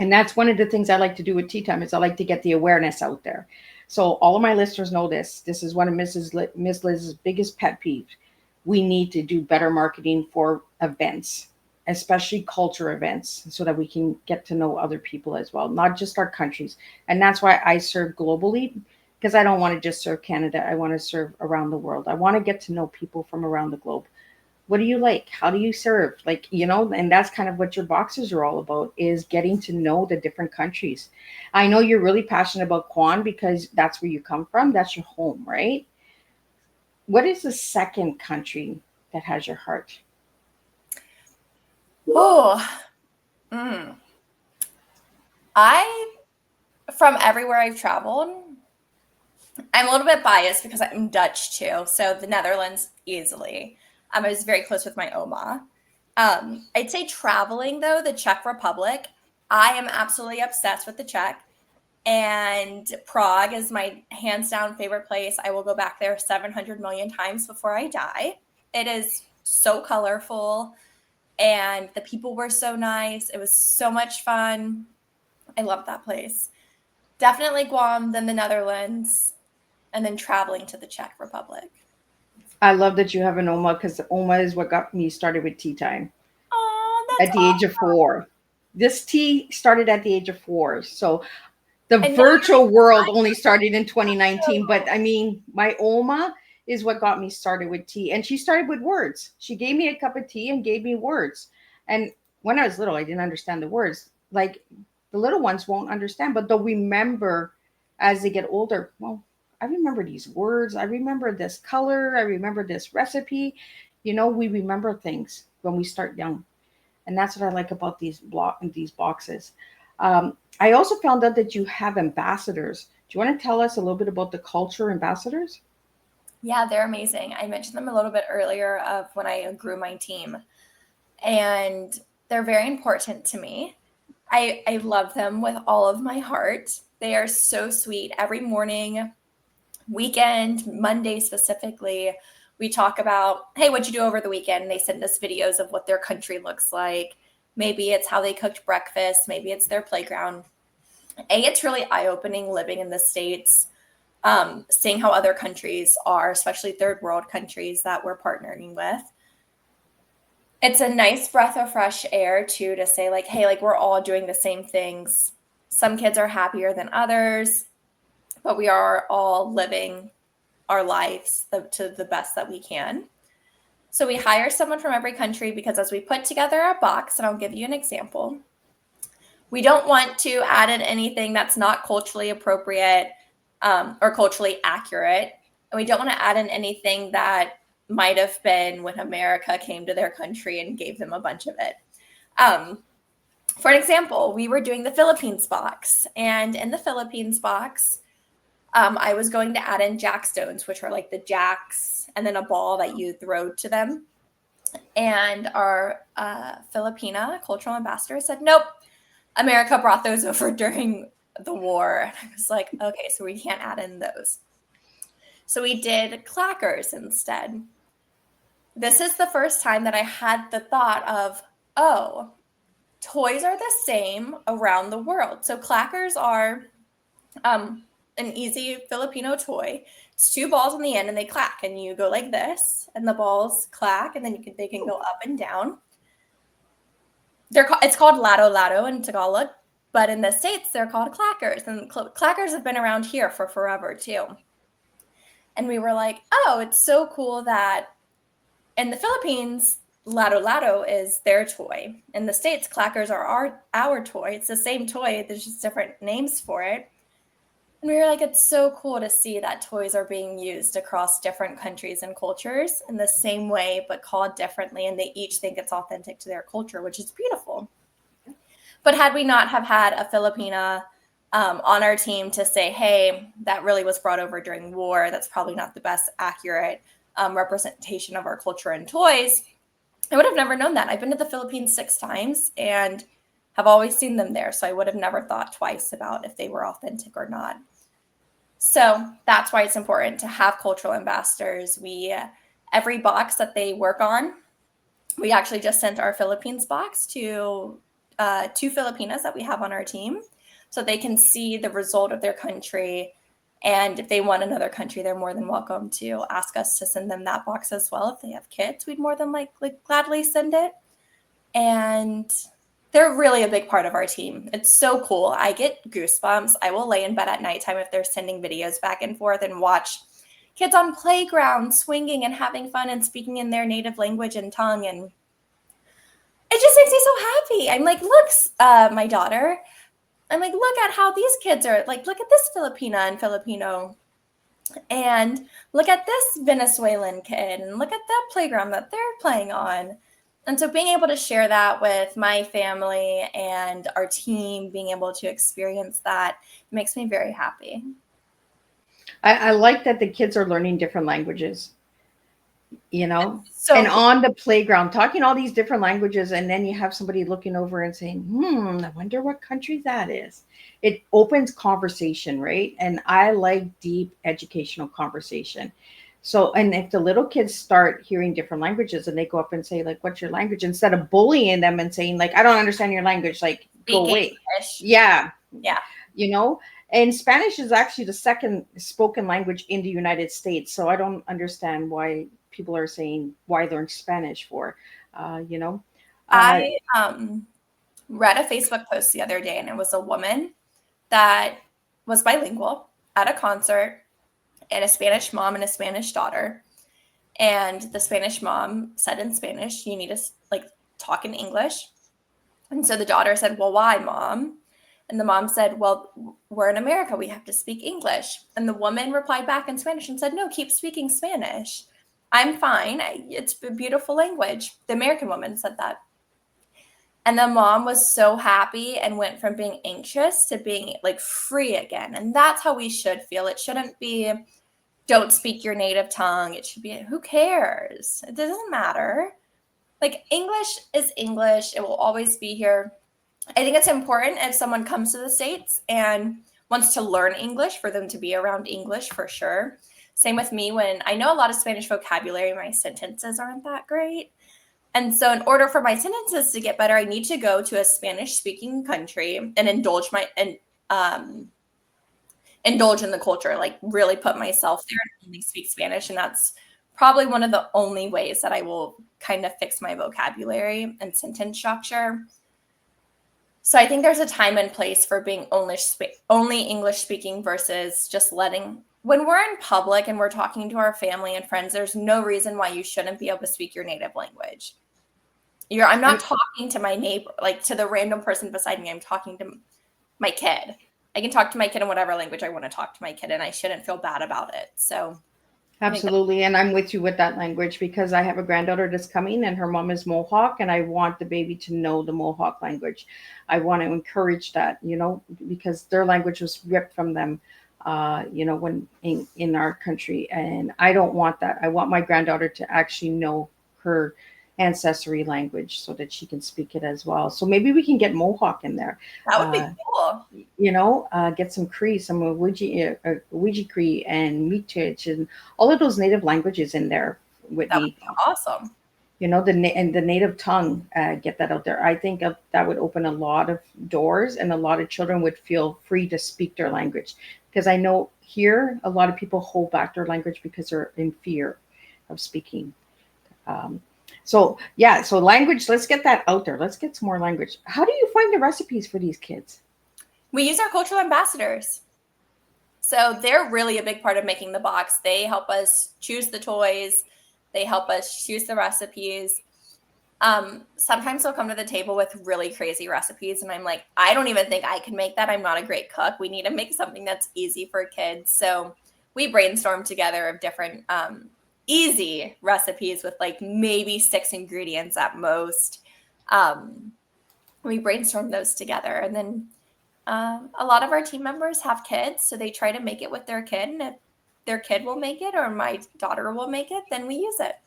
Speaker 2: And that's one of the things I like to do with Tea Time is I like to get the awareness out there. So all of my listeners know this. This is one of Miss Liz's biggest pet peeves. We need to do better marketing for events, especially culture events, so that we can get to know other people as well, not just our countries. And that's why I serve globally, because I don't want to just serve Canada. I want to serve around the world. I want to get to know people from around the globe. What do you like? How do you serve? And that's kind of what your boxes are all about, is getting to know the different countries. I know you're really passionate about Guam because that's where you come from. That's your home, right? What is the second country that has your heart?
Speaker 3: Oh, from everywhere I've traveled, I'm a little bit biased because I'm Dutch too. So the Netherlands easily. I was very close with my Oma. I'd say traveling though, the Czech Republic, I am absolutely obsessed with the Czech. And Prague is my hands down favorite place. I will go back there 700 million times before I die. It is so colorful and the people were so nice. It was so much fun. I love that place. Definitely Guam, then the Netherlands, and then traveling to the Czech Republic.
Speaker 2: I love that you have an Oma, because Oma is what got me started with Tea Time.
Speaker 3: Oh, that's
Speaker 2: at the age of 4. This tea started at the age of 4. So the virtual world only started in 2019. But I mean, my Oma is what got me started with tea. And she started with words. She gave me a cup of tea and gave me words. And when I was little, I didn't understand the words. Like the little ones won't understand, but they'll remember as they get older. Well, I remember these words. I remember this color. I remember this recipe. We remember things when we start young, and that's what I like about these boxes. I also found out that you have ambassadors. Do you want to tell us a little bit about the culture ambassadors?
Speaker 3: Yeah, they're amazing. I mentioned them a little bit earlier of when I grew my team, and they're very important to me. I love them with all of my heart. They are so sweet. Every morning, weekend, Monday specifically, we talk about, hey, what'd you do over the weekend? And they send us videos of what their country looks like. Maybe it's how they cooked breakfast. Maybe it's their playground. It's really eye-opening living in the States, seeing how other countries are, especially third world countries that we're partnering with. It's a nice breath of fresh air too, to say like, hey, like we're all doing the same things. Some kids are happier than others, but we are all living our lives to the best that we can. So we hire someone from every country because as we put together a box, and I'll give you an example, we don't want to add in anything that's not culturally appropriate or culturally accurate. And we don't want to add in anything that might have been when America came to their country and gave them a bunch of it. For an example, we were doing the Philippines box, and in the Philippines box, I was going to add in jackstones, which are like the jacks and then a ball that you throw to them. And our Filipina cultural ambassador said, nope, America brought those over during the war. And I was like, okay, so we can't add in those. So we did clackers instead. This is the first time that I had the thought of, oh, toys are the same around the world. So clackers are an easy Filipino toy. It's two balls on the end and they clack, and you go like this and the balls clack, and then they can go up and down. It's called lado in Tagalog, but in the States they're called clackers, and clackers have been around here for forever too. And we were like, oh, it's so cool that in the Philippines, lado is their toy. In the States, clackers are our toy. It's the same toy. There's just different names for it. And we were like, it's so cool to see that toys are being used across different countries and cultures in the same way, but called differently. And they each think it's authentic to their culture, which is beautiful. But had we not have had a Filipina on our team to say, hey, that really was brought over during war, that's probably not the best accurate representation of our culture and toys, I would have never known that. I've been to the Philippines 6 times and have always seen them there. So I would have never thought twice about if they were authentic or not. So that's why it's important to have cultural ambassadors. Every box that they work on, we actually just sent our Philippines box to 2 Filipinas that we have on our team, so they can see the result of their country. And if they want another country, they're more than welcome to ask us to send them that box as well. If they have kids, we'd more than likely gladly send it. And they're really a big part of our team. It's so cool. I get goosebumps. I will lay in bed at nighttime if they're sending videos back and forth and watch kids on playgrounds swinging and having fun and speaking in their native language and tongue. And it just makes me so happy. I'm like, look, my daughter, I'm like, look at how these kids are, like, look at this Filipina and Filipino, and look at this Venezuelan kid, and look at that playground that they're playing on. And so being able to share that with my family and our team, being able to experience that makes me very happy.
Speaker 2: I like that the kids are learning different languages,
Speaker 3: So
Speaker 2: and on the playground talking all these different languages, and then you have somebody looking over and saying, I wonder what country that is. It opens conversation, right? And I like deep educational conversation. So, and if the little kids start hearing different languages and they go up and say, like, what's your language? Instead of bullying them and saying, like, I don't understand your language, like, go away.
Speaker 3: English.
Speaker 2: Yeah.
Speaker 3: Yeah.
Speaker 2: And Spanish is actually the second spoken language in the United States. So I don't understand why people are saying, why learn Spanish for,
Speaker 3: I read a Facebook post the other day, and it was a woman that was bilingual at a concert, and a Spanish mom and a Spanish daughter. And the Spanish mom said in Spanish, you need to talk in English. And so the daughter said, well, why, mom? And the mom said, well, we're in America, we have to speak English. And the woman replied back in Spanish and said, no, keep speaking Spanish. I'm fine. It's a beautiful language. The American woman said that. And the mom was so happy and went from being anxious to being like free again. And that's how we should feel. It shouldn't be, don't speak your native tongue. It should be, who cares? It doesn't matter. Like, English is English. It will always be here. I think it's important if someone comes to the States and wants to learn English, for them to be around English, for sure. Same with me. When I know a lot of Spanish vocabulary, my sentences aren't that great. And so in order for my sentences to get better, I need to go to a Spanish speaking country and indulge in the culture, like really put myself there and only speak Spanish. And that's probably one of the only ways that I will kind of fix my vocabulary and sentence structure. So I think there's a time and place for being only English speaking versus just letting, when we're in public and we're talking to our family and friends, there's no reason why you shouldn't be able to speak your native language. I'm not talking to my neighbor, like to the random person beside me. I'm talking to my kid. I can talk to my kid in whatever language I want to talk to my kid, and I shouldn't feel bad about it. So
Speaker 2: Absolutely. And I'm with you with that language, because I have a granddaughter that's coming and her mom is Mohawk, and I want the baby to know the Mohawk language. I want to encourage that, because their language was ripped from them, when in our country. And I don't want that. I want my granddaughter to actually know her ancestry language so that she can speak it as well. So maybe we can get Mohawk in there.
Speaker 3: that would be cool.
Speaker 2: Get some Cree, some Ouija Cree and Meetich and all of those native languages in there,
Speaker 3: That would
Speaker 2: Whitney.
Speaker 3: be awesome.
Speaker 2: And the native tongue, get that out there. I think that would open a lot of doors, and a lot of children would feel free to speak their language. Because I know here a lot of people hold back their language because they're in fear of speaking. So language, let's get that out there. Let's get some more language. How do you find the recipes for these kids?
Speaker 3: We use our cultural ambassadors. So they're really a big part of making the box. They help us choose the toys. They help us choose the recipes. Sometimes they'll come to the table with really crazy recipes, and I'm like, I don't even think I can make that. I'm not a great cook. We need to make something that's easy for kids. So we brainstorm together of different easy recipes with like maybe 6 ingredients at most. We brainstorm those together, and then a lot of our team members have kids, so they try to make it with their kid. And if their kid will make it or my daughter will make it, then we use it.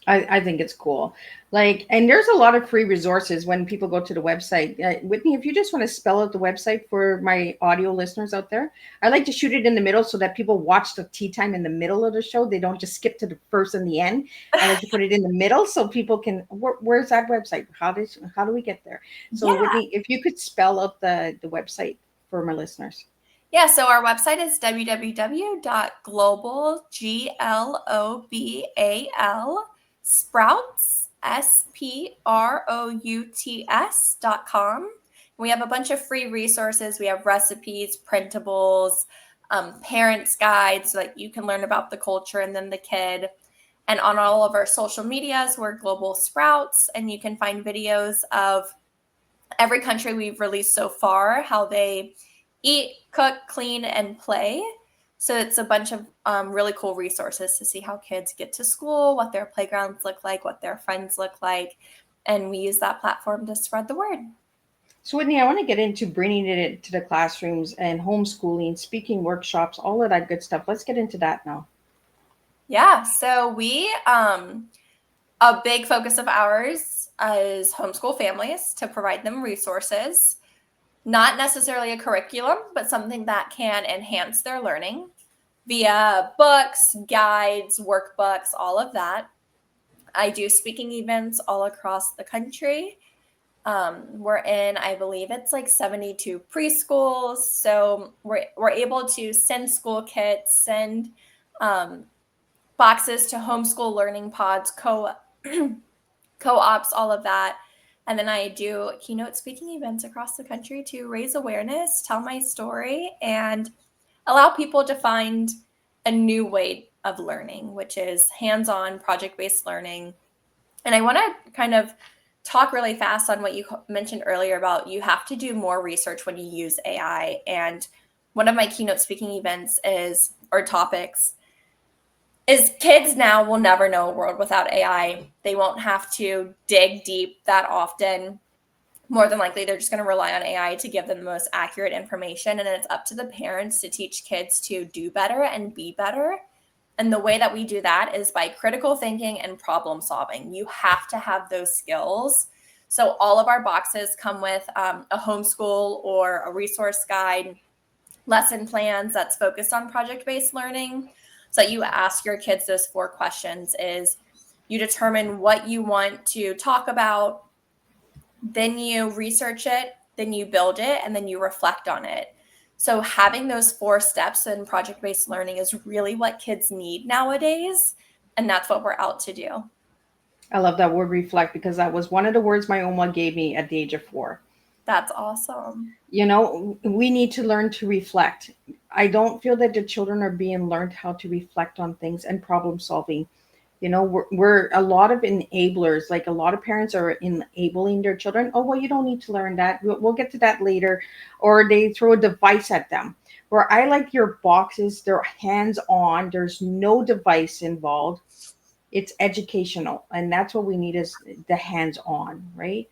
Speaker 2: I think it's cool. And there's a lot of free resources when people go to the website. Whitney, if you just want to spell out the website for my audio listeners out there, I like to shoot it in the middle so that people watch the tea time in the middle of the show. They don't just skip to the first and the end. I like to put it in the middle so people can, where's that website? How do we get there? So
Speaker 3: Yeah.
Speaker 2: Whitney, if you could spell out the website for my listeners.
Speaker 3: Yeah, so our website is www.globalsprouts, sprouts.com. We have a bunch of free resources. We have recipes, printables, parents' guides so that you can learn about the culture and then the kid. And on all of our social medias, we're Global Sprouts, and you can find videos of every country we've released so far, how they eat, cook, clean, and play. So it's a bunch of really cool resources to see how kids get to school, what their playgrounds look like, what their friends look like. And we use that platform to spread the word.
Speaker 2: So Whitney, I want to get into bringing it to the classrooms and homeschooling, speaking workshops, all of that good stuff. Let's get into that now.
Speaker 3: Yeah, so we, a big focus of ours is homeschool families, to provide them resources. Not necessarily a curriculum, but something that can enhance their learning via books, guides, workbooks, all of that. I do speaking events all across the country. We're in, I believe it's like 72 preschools. So we're able to send school kits, send boxes to homeschool learning pods, co-ops, all of that. And then I do keynote speaking events across the country to raise awareness, tell my story, and allow people to find a new way of learning, which is hands-on, project-based learning. And I want to kind of talk really fast on what you mentioned earlier about you have to do more research when you use AI. And one of my keynote speaking events topics is kids now will never know a world without AI. They won't have to dig deep that often. More than likely, they're just going to rely on AI to give them the most accurate information. And then it's up to the parents to teach kids to do better and be better. And the way that we do that is by critical thinking and problem solving. You have to have those skills. So all of our boxes come with a homeschool or a resource guide, lesson plans that's focused on project-based learning. So you ask your kids those 4 questions is you determine what you want to talk about, then you research it, then you build it, and then you reflect on it. So having those 4 steps in project-based learning is really what kids need nowadays. And that's what we're out to do.
Speaker 2: I love that word reflect, because that was one of the words my Oma gave me at the age of 4.
Speaker 3: That's awesome.
Speaker 2: You know, we need to learn to reflect. I don't feel that the children are being learned how to reflect on things and problem solving. You know, we're a lot of enablers. Like, a lot of parents are enabling their children. Oh, well, you don't need to learn that. We'll get to that later. Or they throw a device at them. Where I like your boxes, they're hands on. There's no device involved. It's educational. And that's what we need, is the hands on, right?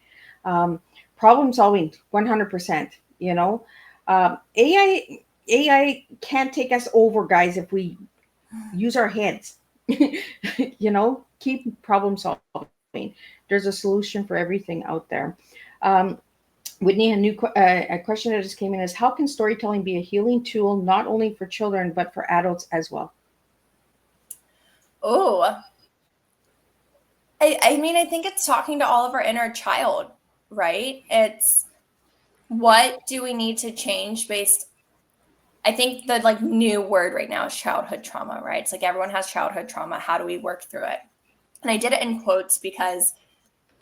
Speaker 2: Problem solving, 100%. You know, AI can't take us over, guys, if we use our heads. You know, keep problem solving. There's a solution for everything out there. Whitney, a question that just came in is, how can storytelling be a healing tool, not only for children, but for adults as well?
Speaker 3: Oh, I mean, I think it's talking to all of our inner child, right? It's what do we need to change based. I think the like new word right now is childhood trauma, right? It's like everyone has childhood trauma. How do we work through it? And I did it in quotes because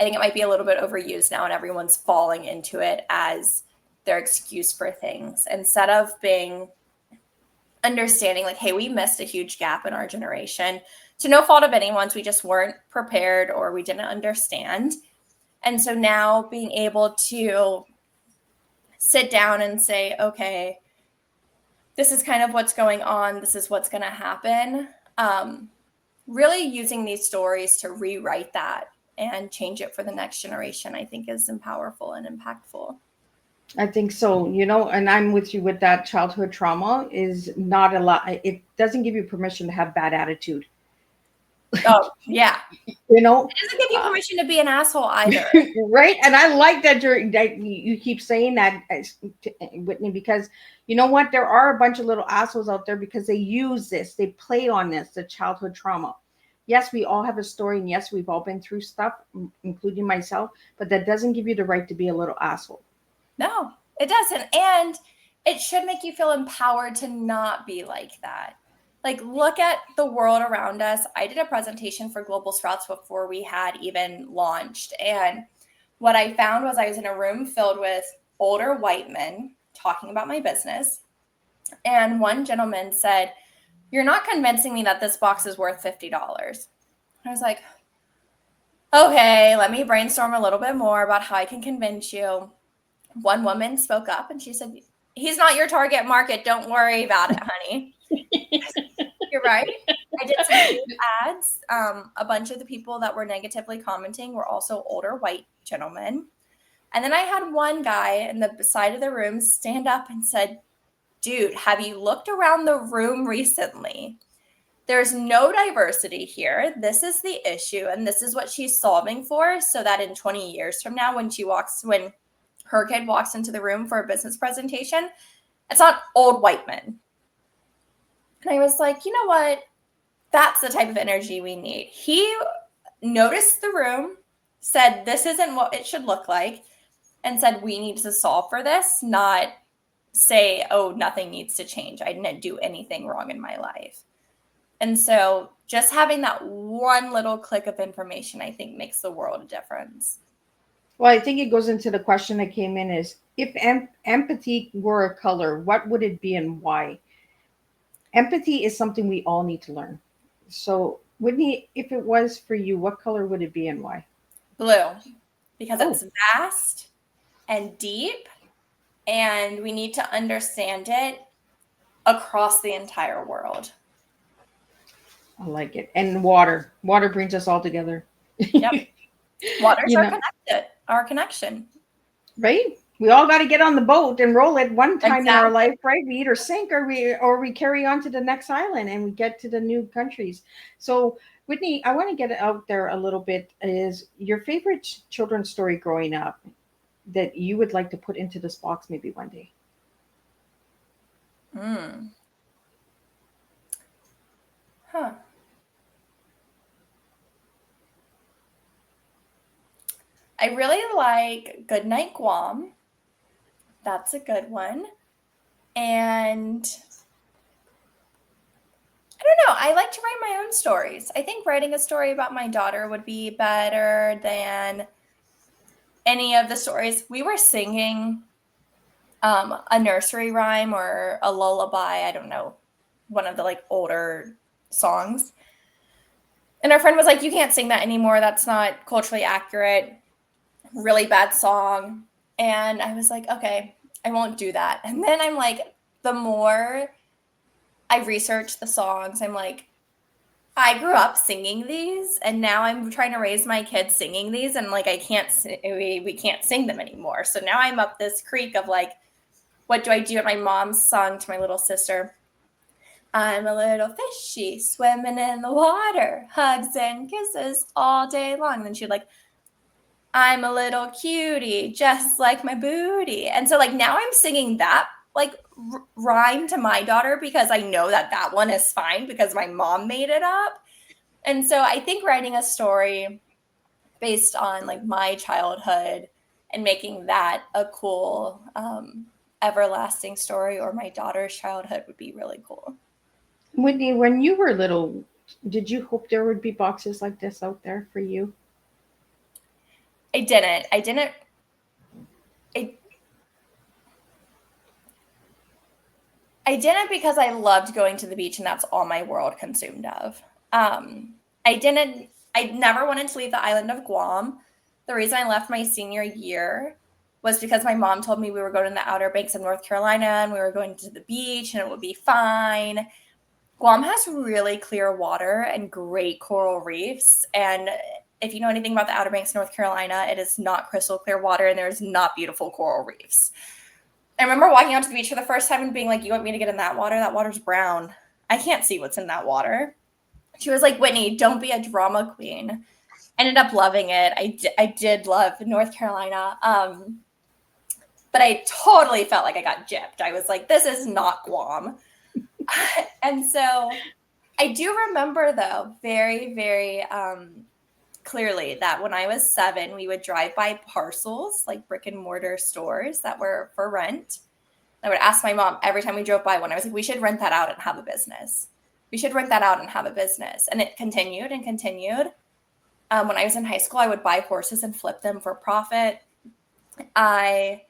Speaker 3: I think it might be a little bit overused now and everyone's falling into it as their excuse for things instead of being understanding like, hey, we missed a huge gap in our generation to no fault of anyone's. We just weren't prepared or we didn't understand. And so now being able to sit down and say, okay, this is kind of what's going on. This is what's going to happen. Really using these stories to rewrite that and change it for the next generation, I think is powerful and impactful.
Speaker 2: I think so, you know, and I'm with you with that. Childhood trauma is not a lot. It doesn't give you permission to have bad attitude.
Speaker 3: Oh, yeah.
Speaker 2: You know,
Speaker 3: It doesn't give you permission to be an asshole either.
Speaker 2: right? And I like that you keep saying that, Whitney, because you know what? There are a bunch of little assholes out there because they use this, they play on this, the childhood trauma. Yes, we all have a story, and yes, we've all been through stuff, including myself, but that doesn't give you the right to be a little asshole.
Speaker 3: No, it doesn't. And it should make you feel empowered to not be like that. Like, look at the world around us. I did a presentation for Global Sprouts before we had even launched. And what I found was I was in a room filled with older white men talking about my business. And one gentleman said, "You're not convincing me that this box is worth $50. I was like, okay, let me brainstorm a little bit more about how I can convince you. One woman spoke up and she said, "He's not your target market. Don't worry about it, honey." You're right. I did some ads. A bunch of the people that were negatively commenting were also older white gentlemen. And then I had one guy in the side of the room stand up and said, "Dude, have you looked around the room recently? There's no diversity here. This is the issue. And this is what she's solving for. So that in 20 years from now, when her kid walks into the room for a business presentation, it's not old white men." And I was like, you know what? That's the type of energy we need. He noticed the room, said, this isn't what it should look like, and said, we need to solve for this, not say, oh, nothing needs to change. I didn't do anything wrong in my life. And so just having that one little click of information, I think, makes the world a difference.
Speaker 2: Well, I think it goes into the question that came in is, if empathy were a color, what would it be and why? Empathy is something we all need to learn. So, Whitney, if it was for you, what color would it be and why?
Speaker 3: Blue, because it's vast and deep, and we need to understand it across the entire world.
Speaker 2: I like it. And water. Water brings us all together.
Speaker 3: Yep. Water's
Speaker 2: You know,
Speaker 3: our connection.
Speaker 2: right? We all got to get on the boat and roll it one time in our
Speaker 3: Exactly.
Speaker 2: life, right? We either sink or we carry on to the next island and we get to the new countries. So, Whitney, I want to get it out there a little bit. Is your favorite children's story growing up that you would like to put into this box maybe one day?
Speaker 3: Hmm. Huh. I really like Goodnight Guam. That's a good one. And I don't know. I like to write my own stories. I think writing a story about my daughter would be better than any of the stories. We were singing a nursery rhyme or a lullaby. I don't know, one of the like older songs. And our friend was like, "You can't sing that anymore. That's not culturally accurate. Really bad song." And I was like, "Okay, I won't do that." And then I'm like, the more I research the songs, I'm like, I grew up singing these, and now I'm trying to raise my kids singing these, and like I can't, we can't sing them anymore. So now I'm up this creek of like, what do I do? And my mom sung to my little sister, "I'm a little fishy swimming in the water, hugs and kisses all day long." And then she'd like, "I'm a little cutie, just like my booty." And so like now I'm singing that like rhyme to my daughter because I know that that one is fine because my mom made it up. And so I think writing a story based on like my childhood and making that a cool everlasting story, or my daughter's childhood, would be really cool.
Speaker 2: Whitney, when you were little, did you hope there would be boxes like this out there for you?
Speaker 3: I didn't. I didn't. I didn't because I loved going to the beach and that's all my world consumed of. I didn't. I never wanted to leave the island of Guam. The reason I left my senior year was because my mom told me we were going to the Outer Banks of North Carolina and we were going to the beach and it would be fine. Guam has really clear water and great coral reefs. And if you know anything about the Outer Banks of North Carolina, it is not crystal clear water and there's not beautiful coral reefs. I remember walking out to the beach for the first time and being like, "You want me to get in that water? That water's brown. I can't see what's in that water." She was like, "Whitney, don't be a drama queen." Ended up loving it. I did love North Carolina. But I totally felt like I got gypped. I was like, this is not Guam. And so I do remember, though, very, very clearly that when I was 7, we would drive by parcels, like brick and mortar stores that were for rent. I would ask my mom every time we drove by one. I was like, "We should rent that out and have a business. We should rent that out and have a business." And it continued and continued. When I was in high school, I would buy horses and flip them for profit. I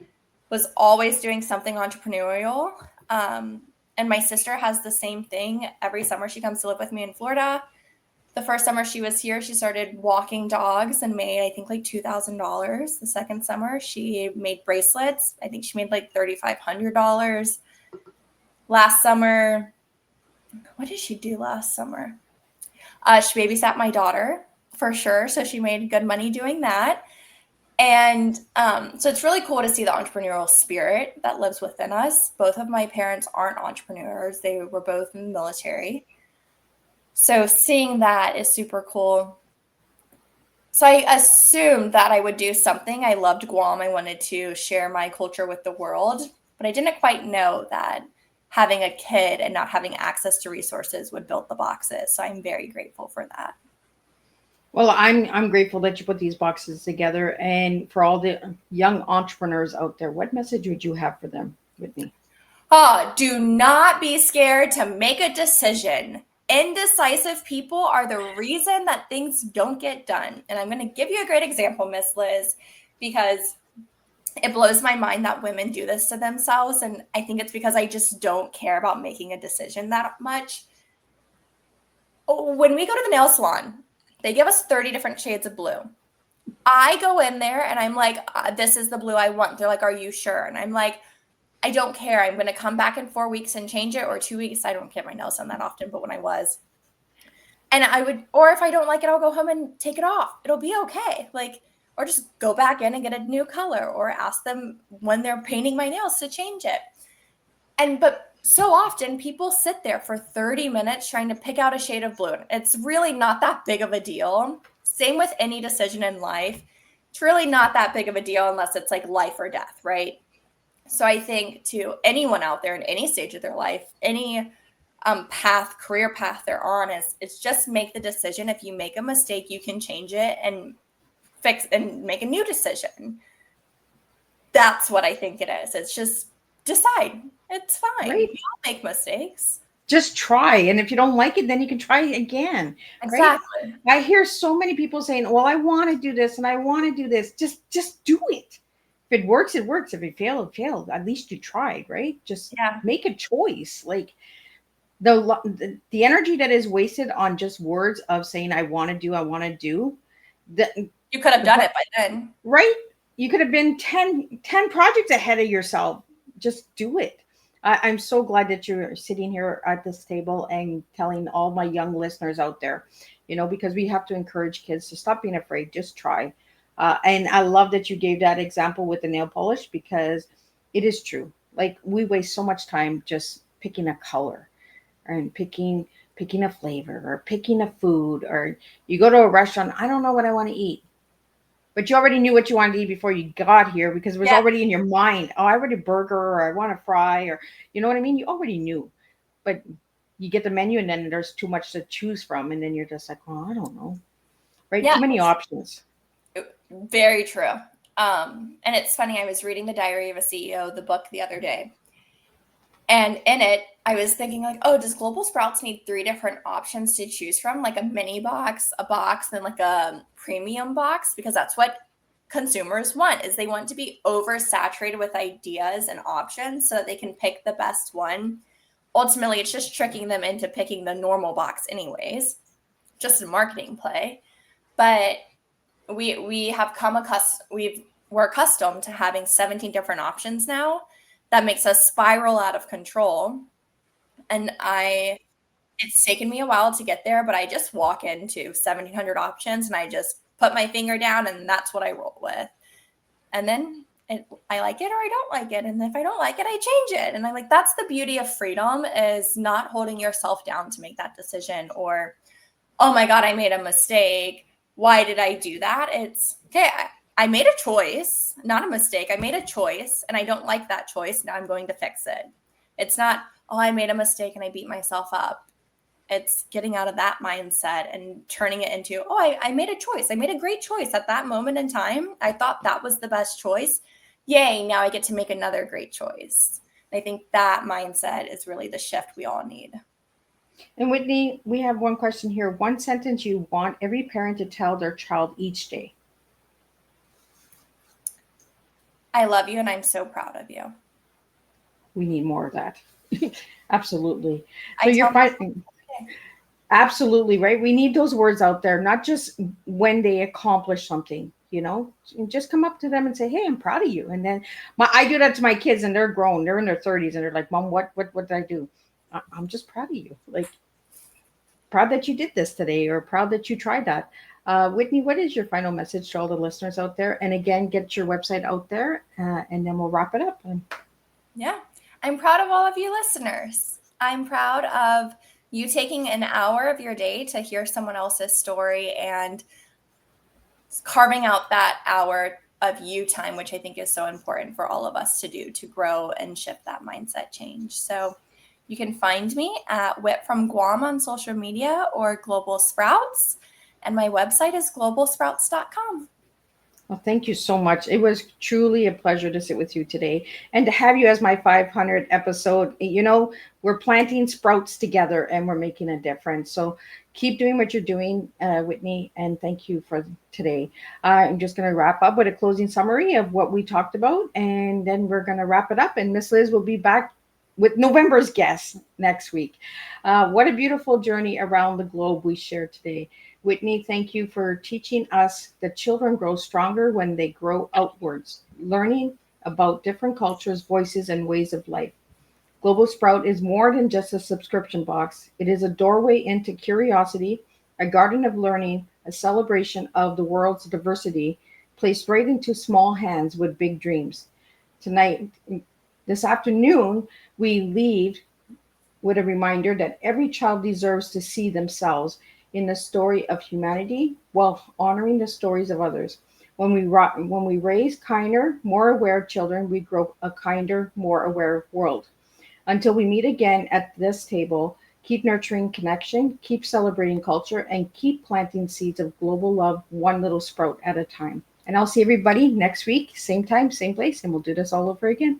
Speaker 3: was always doing something entrepreneurial. And my sister has the same thing. Every summer she comes to live with me in Florida. The first summer she was here, she started walking dogs and made, I think, like $2,000. The second summer, she made bracelets. I think she made like $3,500. Last summer, what did she do last summer? She babysat my daughter, for sure. So she made good money doing that. And so it's really cool to see the entrepreneurial spirit that lives within us. Both of my parents aren't entrepreneurs. They were both in the military. So seeing that is super cool. So I assumed that I would do something. I loved Guam. I wanted to share my culture with the world, but I didn't quite know that having a kid and not having access to resources would build the boxes. So I'm very grateful for that.
Speaker 2: Well, I'm grateful that you put these boxes together. And for all the young entrepreneurs out there, what message would you have for them, Whitney?
Speaker 3: Do not be scared to make a decision. Indecisive people are the reason that things don't get done. And I'm going to give you a great example, Miss Liz, because it blows my mind that women do this to themselves. And I think it's because I just don't care about making a decision that much. When we go to the nail salon, they give us 30 different shades of blue. I go in there and I'm like, this is the blue I want. They're like, "Are you sure?" And I'm like, "I don't care. I'm going to come back in 4 weeks and change it, or 2 weeks." I don't get my nails done that often, but when I was, And I would, or if I don't like it, I'll go home and take it off. It'll be okay. Like, or just go back in and get a new color, or ask them when they're painting my nails to change it. But so often people sit there for 30 minutes trying to pick out a shade of blue. It's really not that big of a deal. Same with any decision in life. It's really not that big of a deal unless it's like life or death, right? So I think to anyone out there in any stage of their life, any career path they're on, is just make the decision. If you make a mistake, you can change it and fix and make a new decision. That's what I think it is. It's just decide. It's fine.
Speaker 2: Right.
Speaker 3: We all make mistakes.
Speaker 2: Just try. And if you don't like it, then you can try again.
Speaker 3: Exactly.
Speaker 2: Right? I hear so many people saying, well, I want to do this and I want to do this. Just do it. If it works, it works. If it failed, it failed. At least you tried, right? Just make a choice. Like the energy that is wasted on just words of saying, I want to do, that
Speaker 3: you could have done it by then.
Speaker 2: Right? You could have been 10 projects ahead of yourself. Just do it. I'm so glad that you're sitting here at this table and telling all my young listeners out there, because we have to encourage kids to stop being afraid. Just try. And I love that you gave that example with the nail polish, because it is true. Like, we waste so much time just picking a color and picking a flavor or picking a food, or you go to a restaurant. I don't know what I want to eat. But you already knew what you wanted to eat before you got here, because it was already in your mind. Oh, I want a burger, or I want a fry, or you know what I mean? You already knew. But you get the menu and then there's too much to choose from. And then you're just like, oh, I don't know. Right? Yeah. Too many options.
Speaker 3: Very true. And it's funny, I was reading The Diary of a CEO, the book, the other day. And in it, I was thinking like, oh, does Global Sprouts need 3 different options to choose from? Like a mini box, a box, and like a premium box? Because that's what consumers want, is they want to be oversaturated with ideas and options so that they can pick the best one. Ultimately, it's just tricking them into picking the normal box anyways, just a marketing play. But we're accustomed to having 17 different options now. That makes us spiral out of control. And it's taken me a while to get there, but I just walk into 1,700 options and I just put my finger down and that's what I roll with. And then I like it or I don't like it. And if I don't like it, I change it. And I'm like, that's the beauty of freedom, is not holding yourself down to make that decision, or, oh my God, I made a mistake. Why did I do that? It's okay. I made a choice, not a mistake. I made a choice and I don't like that choice. Now I'm going to fix it. It's not, oh, I made a mistake and I beat myself up. It's getting out of that mindset and turning it into, oh, I made a choice. I made a great choice at that moment in time. I thought that was the best choice. Yay, now I get to make another great choice. And I think that mindset is really the shift we all need.
Speaker 2: And Whitney, we have one question here. One sentence you want every parent to tell their child each day.
Speaker 3: I love you and I'm so proud of you.
Speaker 2: We need more of that. Absolutely. So you're fighting. Absolutely, right? We need those words out there, not just when they accomplish something, just come up to them and say, hey, I'm proud of you. And then I do that to my kids, and they're grown. They're in their 30s and they're like, Mom, what did I do? I'm just proud of you. Like, proud that you did this today, or proud that you tried that. Whitney, what is your final message to all the listeners out there? And again, get your website out there, and then we'll wrap it up.
Speaker 3: Yeah, I'm proud of all of you listeners. I'm proud of you taking an hour of your day to hear someone else's story and carving out that hour of you time, which I think is so important for all of us to do, to grow and shift that mindset change. So you can find me at Wit from Guam on social media, or Global Sprouts. And my website is globalsprouts.com.
Speaker 2: Well, thank you so much. It was truly a pleasure to sit with you today and to have you as my 500th episode. We're planting sprouts together and we're making a difference. So keep doing what you're doing, Whitney, and thank you for today. I'm just going to wrap up with a closing summary of what we talked about, and then we're going to wrap it up, and Miss Liz will be back with November's guest next week. What a beautiful journey around the globe we shared today. Whitney, thank you for teaching us that children grow stronger when they grow outwards, learning about different cultures, voices, and ways of life. Global Sprout is more than just a subscription box. It is a doorway into curiosity, a garden of learning, a celebration of the world's diversity, placed right into small hands with big dreams. Tonight, this afternoon, we leave with a reminder that every child deserves to see themselves in the story of humanity while honoring the stories of others. When we raise kinder, more aware children, we grow a kinder, more aware world. Until we meet again at this table, keep nurturing connection, keep celebrating culture, and keep planting seeds of global love one little sprout at a time. And I'll see everybody next week, same time, same place, and we'll do this all over again.